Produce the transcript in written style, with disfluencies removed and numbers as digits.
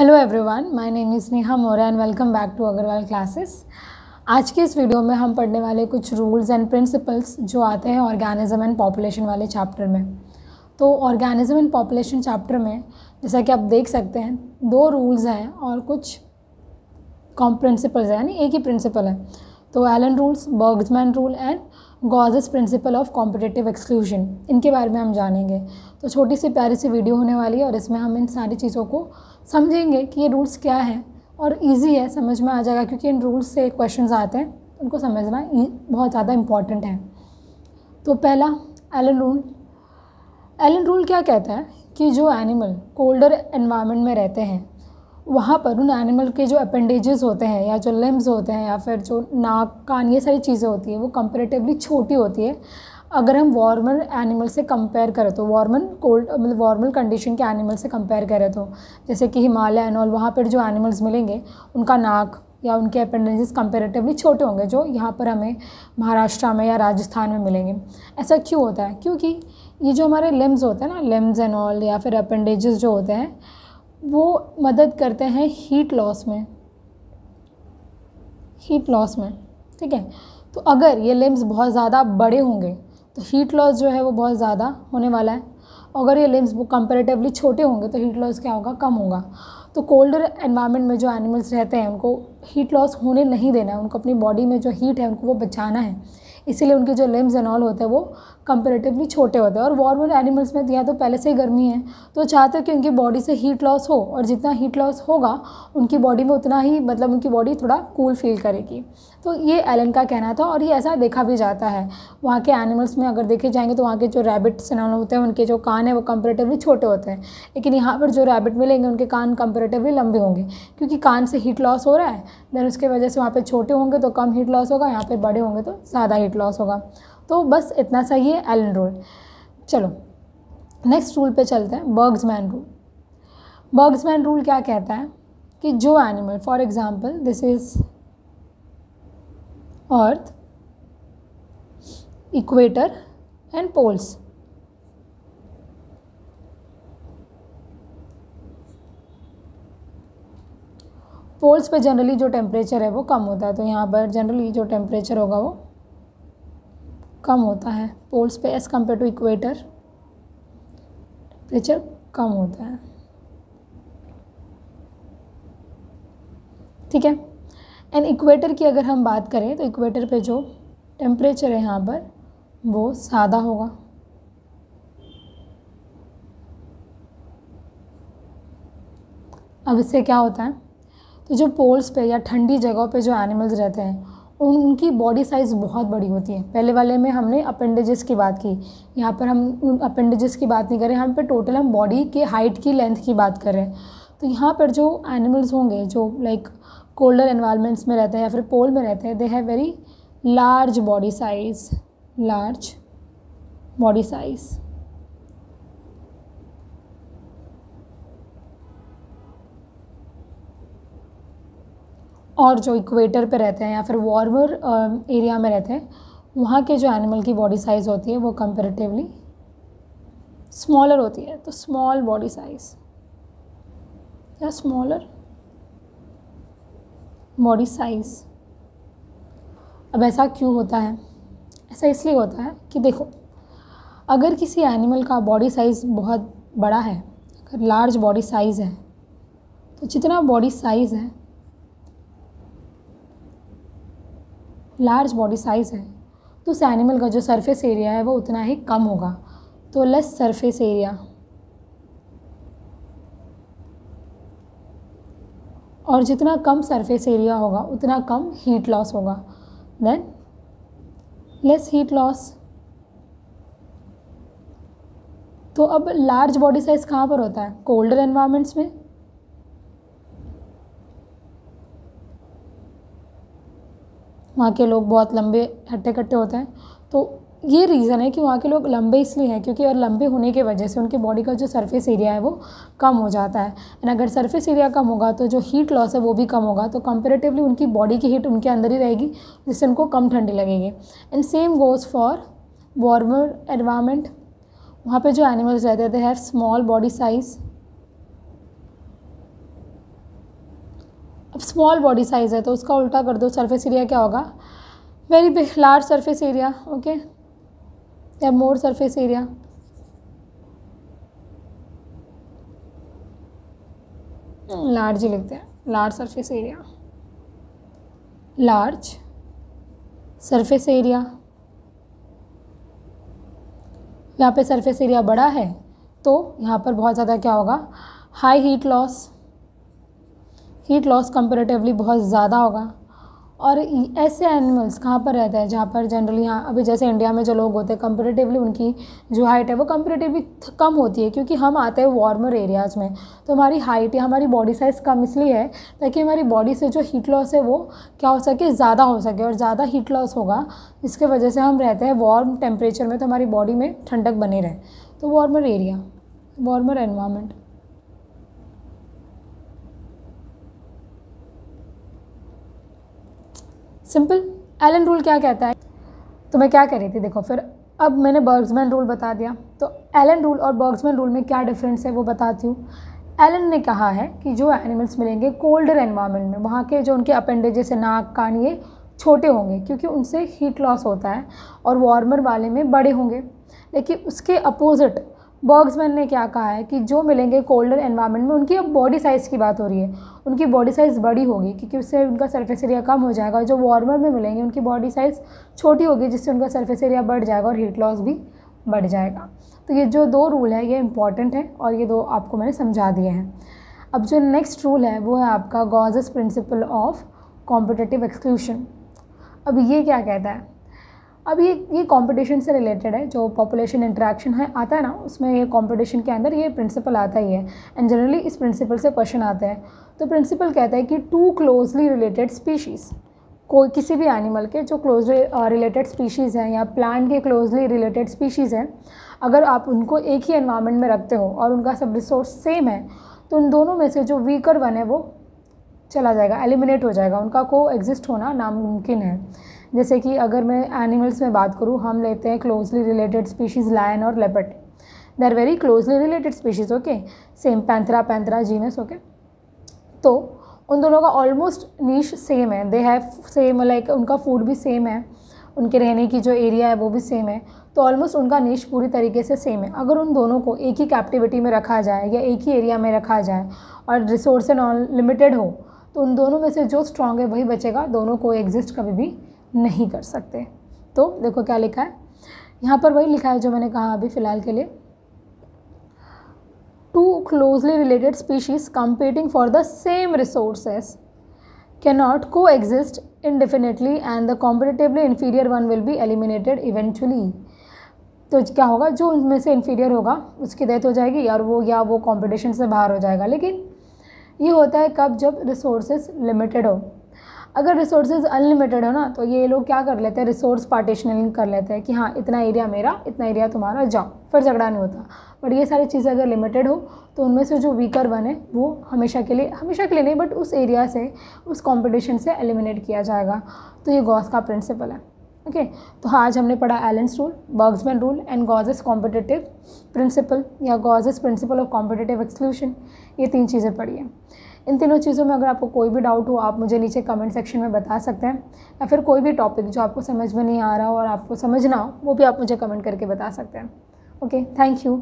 Hello everyone, my name is Neha Mora and welcome back to Agarwal classes. आज के इस video में हम पढ़ने वाले कुछ रूल्स एंड प्रिंसिपल्स जो आते हैं ऑर्गेनिज्म एंड पॉपुलेशन वाले चैप्टर में। तो ऑर्गेनिज्म एंड पॉपुलेशन चैप्टर में जैसा कि आप देख सकते हैं 2 रूल्स हैं और कुछ प्रिंसिपल्स हैं, यानी एक ही प्रिंसिपल है। तो Allen rules, Bergmann's rule and Gause's principle of competitive exclusion, इनके बारे में हम जानेंगे। तो छोटी सी प्यारी सी वीडियो होने वाली है और इसमें हम इन सारी चीज़ों को समझेंगे कि ये रूल्स क्या हैं, और इजी है, समझ में आ जाएगा क्योंकि इन रूल्स से क्वेश्चंस आते हैं, उनको समझना बहुत ज़्यादा इम्पॉर्टेंट है। तो पहला एलन रूल। एलन रूल क्या कहता है कि जो एनिमल कोल्डर एनवायरनमेंट में रहते हैं वहाँ पर उन एनिमल के जो अपेंडेजेस होते हैं या जो लिम्स होते हैं या फिर जो नाक कान ये सारी चीज़ें होती हैं वो कंपैरेटिवली छोटी होती है अगर हम वार्मर एनिमल से कंपेयर करें तो। वार्मर कंडीशन के एनिमल से कंपेयर करें तो जैसे कि हिमालय एंड ऑल, वहाँ पर जो एनिमल्स मिलेंगे उनका नाक या उनके अपेंडेजेस कंपैरेटिवली छोटे होंगे जो यहाँ पर हमें महाराष्ट्र में या राजस्थान में मिलेंगे। ऐसा क्यों होता है? क्योंकि ये जो हमारे लिम्स होते हैं ना, लिम्स एंड ऑल या फिर अपेंडेजेस जो होते हैं वो मदद करते हैं हीट लॉस में, ठीक है। तो अगर ये लिम्स बहुत ज़्यादा बड़े होंगे तो हीट लॉस जो है वो बहुत ज़्यादा होने वाला है। अगर ये लिम्स वो कंपैरेटिवली छोटे होंगे तो हीट लॉस क्या होगा? कम होगा। तो कोल्डर एनवायरनमेंट में जो एनिमल्स रहते हैं उनको हीट लॉस होने नहीं देना है, उनको अपनी बॉडी में जो हीट है उनको वो बचाना है, इसीलिए उनके जो लिम्स एंड ऑल होते हैं वो कंपैरेटिवली छोटे होते हैं। और वार्मर एनिमल्स में यहाँ तो पहले से ही गर्मी है तो चाहते हैं कि उनकी बॉडी से हीट लॉस हो, और जितना हीट लॉस होगा उनकी बॉडी में उतना ही उनकी बॉडी थोड़ा कूल फील करेगी। तो ये एलन का कहना था और ये ऐसा देखा भी जाता है। वहाँ के एनिमल्स में अगर देखे जाएंगे तो वहाँ के जो रैबिट्स एंड ऑल होते हैं उनके जो कान है वो कंपैरेटिवली छोटे होते हैं, लेकिन यहाँ पर जो रैबिट मिलेंगे उनके कान कंपैरेटिवली लंबे होंगे क्योंकि कान से हीट लॉस हो रहा है। देन उसके वजह से वहाँ पे छोटे होंगे तो कम हीट लॉस होगा, यहाँ पे बड़े होंगे तो ज़्यादा हीट लॉस होगा। तो बस इतना सही है एलन रूल। चलो नेक्स्ट रूल पे चलते हैं, बर्ग्समैन रूल। बर्ग्समैन रूल क्या कहता है कि जो animal, for example this is earth, equator and poles, poles पे जनरली जो टेम्परेचर है वो कम होता है, तो यहाँ पर जनरली जो टेम्परेचर होगा वो कम होता है पोल्स पे as compare to equator, temperature कम होता है, ठीक है। एंड इक्वेटर की अगर हम बात करें तो इक्वेटर पे जो टेम्परेचर है यहाँ पर वो ज़्यादा होगा। अब इससे क्या होता है, तो जो पोल्स पे या ठंडी जगहों पे जो एनिमल्स रहते हैं उनकी बॉडी साइज़ बहुत बड़ी होती है। पहले वाले में हमने अपेंडेजेस की बात की, यहाँ पर हम उन अपेंडेजेस की बात नहीं कर रहे, यहाँ पे टोटल हम बॉडी के हाइट की लेंथ की बात कर रहे हैं। तो यहाँ पर जो एनिमल्स होंगे जो लाइक कोल्डर एनवायरनमेंट्स में रहते हैं या फिर पोल में रहते हैं, they have very large body size. और जो इक्वेटर पे रहते हैं या फिर वार्मर एरिया में रहते हैं वहाँ के जो एनिमल की बॉडी साइज़ होती है वो कंपैरेटिवली स्मॉलर होती है। तो स्मॉल बॉडी साइज़ या स्मॉलर बॉडी साइज़। अब ऐसा क्यों होता है? ऐसा इसलिए होता है कि देखो, अगर किसी एनिमल का बॉडी साइज़ बहुत बड़ा है, अगर लार्ज बॉडी साइज़ है, तो जितना बॉडी साइज़ है, लार्ज बॉडी साइज़ है तो उस एनिमल का जो सरफेस एरिया है वो उतना ही कम होगा, तो लेस सरफेस एरिया, और जितना कम सरफेस एरिया होगा उतना कम हीट लॉस होगा, देन लेस हीट लॉस। तो अब लार्ज बॉडी साइज़ कहाँ पर होता है? कोल्डर एनवायरनमेंट्स में। वहाँ के लोग बहुत लंबे हट्टे कट्टे होते हैं, तो ये रीज़न है कि वहाँ के लोग लंबे इसलिए हैं क्योंकि और लंबे होने की वजह से उनकी बॉडी का जो सरफेस एरिया है वो कम हो जाता है। एंड अगर सरफेस एरिया कम होगा तो जो हीट लॉस है वो भी कम होगा, तो कंपैरेटिवली उनकी बॉडी की हीट उनके अंदर ही रहेगी जिससे उनको कम ठंडी लगेगी। And same goes for warmer environment. वहाँ पे जो एनिमल्स रहते थे have small body size small body size है तो उसका उल्टा कर दो, सरफेस एरिया क्या होगा, very big, large surface area, okay, या मोर सरफेस एरिया। लार्ज ही लिखते हैं, large surface area, large surface area. यहाँ पे सरफेस एरिया बड़ा है तो यहाँ पर बहुत ज़्यादा क्या होगा, high heat loss, heat loss comparatively बहुत ज़्यादा होगा। और ऐसे एनिमल्स कहाँ पर रहते हैं जहाँ पर जनरली, यहाँ अभी जैसे इंडिया में जो लोग होते हैं कंपेरेटिवली उनकी जो हाइट है वो कंपेरेटिवली कम होती है, क्योंकि हम आते हैं वार्मर एरियाज़ में, तो हमारी हाइट या हमारी बॉडी साइज़ कम इसलिए है ताकि हमारी बॉडी से जो हीट लॉस है वो क्या हो सके, ज़्यादा हो सके, और ज़्यादा हीट लॉस होगा जिसके वजह से हम रहते हैं वार्म टेम्परेचर में, तो हमारी बॉडी में ठंडक बनी रहे, तो warmer area, warmer environment. Simple. Allen rule क्या कहता है, तो मैं क्या कह रही थी, देखो फिर अब मैंने बर्ग्समैन रूल बता दिया, तो एलन रूल और बर्ग्समैन रूल में क्या डिफरेंस है वो बताती हूँ। एलन ने कहा है कि जो एनिमल्स मिलेंगे कोल्डर एनवायरनमेंट में, वहाँ के जो उनके अपेंडेजेस है, नाक कान, ये छोटे होंगे क्योंकि उनसे हीट लॉस होता है, और वार्मर वाले में बड़े होंगे। लेकिन उसके अपोजिट बर्ग्समैन ने क्या कहा है कि जो मिलेंगे कोल्डर एनवायरनमेंट में, उनकी अब बॉडी साइज़ की बात हो रही है, उनकी बॉडी साइज़ बड़ी होगी क्योंकि उससे उनका सरफेस एरिया कम हो जाएगा। जो वार्मर में मिलेंगे उनकी बॉडी साइज़ छोटी होगी जिससे उनका सरफेस एरिया बढ़ जाएगा और हीट लॉस भी बढ़ जाएगा। तो ये जो दो रूल है ये इंपॉर्टेंट है और ये दो आपको मैंने समझा दिए हैं। अब जो नेक्स्ट रूल है वो है आपका Gauss's principle of competitive exclusion. अब ये क्या कहता है, अब ये कंपटीशन से रिलेटेड है, जो पॉपुलेशन इंटरेक्शन है आता है ना, उसमें ये कंपटीशन के अंदर ये प्रिंसिपल आता ही है, एंड जनरली इस प्रिंसिपल से क्वेश्चन आते हैं। तो प्रिंसिपल कहता है कि टू क्लोजली रिलेटेड स्पीशीज़, कोई किसी भी एनिमल के जो क्लोजली रिलेटेड स्पीशीज़ हैं या प्लांट के क्लोजली रिलेटेड स्पीशीज़ हैं, अगर आप उनको एक ही एनवायरनमेंट में रखते हो और उनका सब रिसोर्स सेम है, तो उन दोनों में से जो वीकर वन है वो चला जाएगा, एलिमिनेट हो जाएगा, उनका को एग्जिस्ट होना नामुमकिन है। जैसे कि अगर मैं एनिमल्स में बात करूँ, हम लेते हैं क्लोजली रिलेटेड स्पीशीज़ लायन और leopard, they are very closely related species, okay, same Panthera genus, okay. तो उन दोनों का ऑलमोस्ट नीश सेम है, दे हैव सेम, लाइक उनका फूड भी सेम है, उनके रहने की जो एरिया है वो भी सेम है, तो ऑलमोस्ट उनका नीश पूरी तरीके से सेम है। अगर उन दोनों को एक ही कैप्टिविटी में रखा जाए या एक ही एरिया में रखा जाए और रिसोर्स नॉन लिमिटेड हो, तो उन दोनों में से जो स्ट्रॉन्ग है वही बचेगा, दोनों को एग्जिस्ट कभी भी नहीं कर सकते। तो देखो क्या लिखा है यहाँ पर, वही लिखा है जो मैंने कहा अभी फ़िलहाल के लिए, two closely related species competing for the same resources cannot coexist indefinitely and the competitively inferior one will be eliminated eventually। तो क्या होगा, जो उनमें से इन्फीरियर होगा उसकी डेथ हो जाएगी और वो कंपटीशन से बाहर हो जाएगा। लेकिन ये होता है कब, जब रिसोर्सेज लिमिटेड हो। अगर रिसोर्सेज अनलिमिटेड हो ना, तो ये लोग क्या कर लेते हैं, रिसोर्स पार्टीशनिंग कर लेते हैं कि हाँ इतना एरिया मेरा, इतना एरिया तुम्हारा, जाओ, फिर झगड़ा नहीं होता। बट ये सारी चीज़ें अगर लिमिटेड हो तो उनमें से जो वीकर वन है वो हमेशा के लिए नहीं, बट उस एरिया से, उस कॉम्पिटिशन से एलिमिनेट किया जाएगा। तो ये गॉस का प्रिंसिपल है, ओके। तो आज हमने पढ़ा Allen's rule, Bergmann's rule and Gause's competitive principle या Gause's principle of competitive exclusion, ये 3 चीज़ें पढ़ी हैं। इन तीनों चीज़ों में अगर आपको कोई भी डाउट हो आप मुझे नीचे कमेंट सेक्शन में बता सकते हैं, या फिर कोई भी टॉपिक जो आपको समझ में नहीं आ रहा हो और आपको समझना हो वो भी आप मुझे कमेंट करके बता सकते हैं। Okay, thank you.